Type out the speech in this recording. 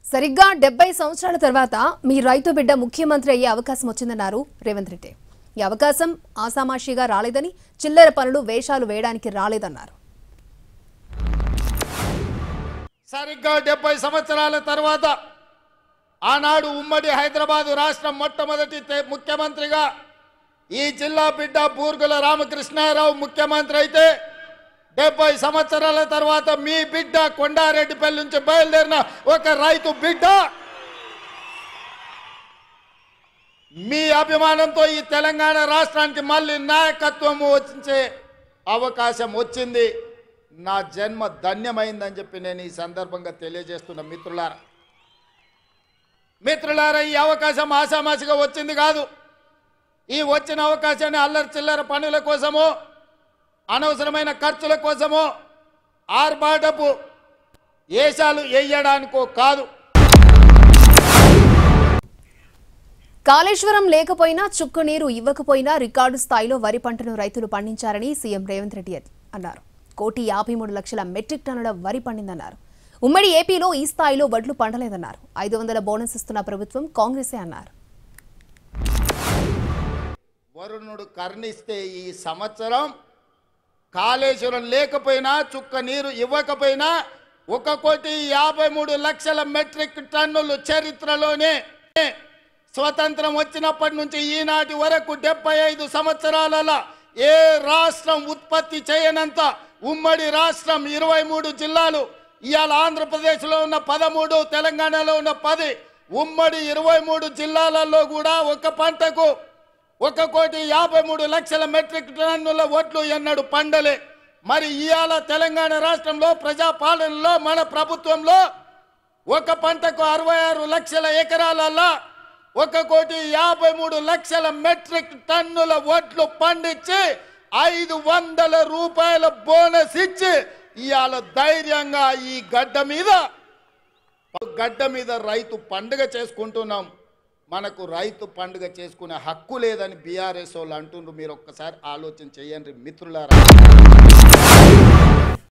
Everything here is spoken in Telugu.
సరిగ్గా 70 సంవత్సరాల తర్వాత మీ రైతు బిడ్డ ముఖ్యమంత్రి అయ్యే అవకాశం వచ్చిందన్నారు రేవంత్ రెడ్డి. ఈ అవకాశం ఆసామాషిగా రాలేదని, చిల్లర పనులు వేషాలు వేయడానికి రాలేదన్నారు. సరిగ్గా 70 సంవత్సరాల తర్వాత ఆనాడు ఉమ్మడి హైదరాబాద్ రాష్ట్రం మొట్టమొదటి ముఖ్యమంత్రిగా ఈ జిల్లా బిడ్డ బూర్గుల రామకృష్ణారావు ముఖ్యమంత్రి అయితే 70 సంవత్సరాల తర్వాత మీ బిడ్డ కొండారెడ్డిపల్లి నుంచి బయలుదేరిన ఒక రైతు బిడ్డ మీ అభిమానంతో ఈ తెలంగాణ రాష్ట్రానికి మళ్ళీ నాయకత్వం వచ్చే అవకాశం వచ్చింది. నా జన్మ ధన్యమైందని చెప్పి నేను ఈ సందర్భంగా తెలియజేస్తున్న మిత్రులారా, ఈ అవకాశం ఆసామాసిగా వచ్చింది కాదు. ఈ వచ్చిన అవకాశాన్ని అల్లరి చిల్లర పనుల కోసమో, అనవసరమైన ఖర్చుల కోసమో, ఆర్భాటపు ఏషాలు వేయడానికో కాదు. కాళేశ్వరం లేకపోయినా, చుక్క నీరు ఇవ్వకపోయినా రికార్డు స్థాయిలో వరి పంటను రైతులు పండించారని సీఎం రేవంత్ రెడ్డి అన్నారు. 1,53,00,000 మెట్రిక్ టన్నుల వరి పండిందన్నారు. ఉమ్మడి ఏపీలో ఈ స్థాయిలో వడ్లు పండలేదన్నారు. 500 బోనస్ ఇస్తున్న ప్రభుత్వం కాంగ్రెసే అన్నారు. వరుణుడు కర్ణిస్తే ఈ సంవత్సరం కాళేశ్వరం లేకపోయినా, చుక్క నీరు ఇవ్వకపోయినా 1,53,00,000 మెట్రిక్ టన్నులు చరిత్రలోనే స్వతంత్రం వచ్చినప్పటి నుంచి ఈనాటి వరకు 75 సంవత్సరాలలో ఏ రాష్ట్రం ఉత్పత్తి చేయనంత ఉమ్మడి రాష్ట్రం 23 జిల్లాలు, ఇవాళ ఆంధ్రప్రదేశ్లో ఉన్న 13, తెలంగాణలో ఉన్న 10, ఉమ్మడి 23 జిల్లాలలో కూడా ఒక పంటకు 1,53,00,000 మెట్రిక్ టన్నుల వడ్లు ఎన్నడూ పండలే. మరి ఇవాళ తెలంగాణ రాష్ట్రంలో ప్రజాపాలనలో మన ప్రభుత్వంలో ఒక పంటకు 66 లక్షల ఎకరాలలో 1,53,00,000 మెట్రిక్ టన్నుల వడ్లు పండించి 500 రూపాయల బోనస్ ఇచ్చి ఇవాళ ధైర్యంగా ఈ గడ్డ మీద రైతు పండుగ చేసుకుంటున్నాం. మనకు రైతు పండుగ చేసుకునే హక్కు లేదని బీఆర్ఎస్ వాళ్ళు అంటుండ్రు. మీరు ఒక్కసారి ఆలోచన చేయండి మిత్రులారా.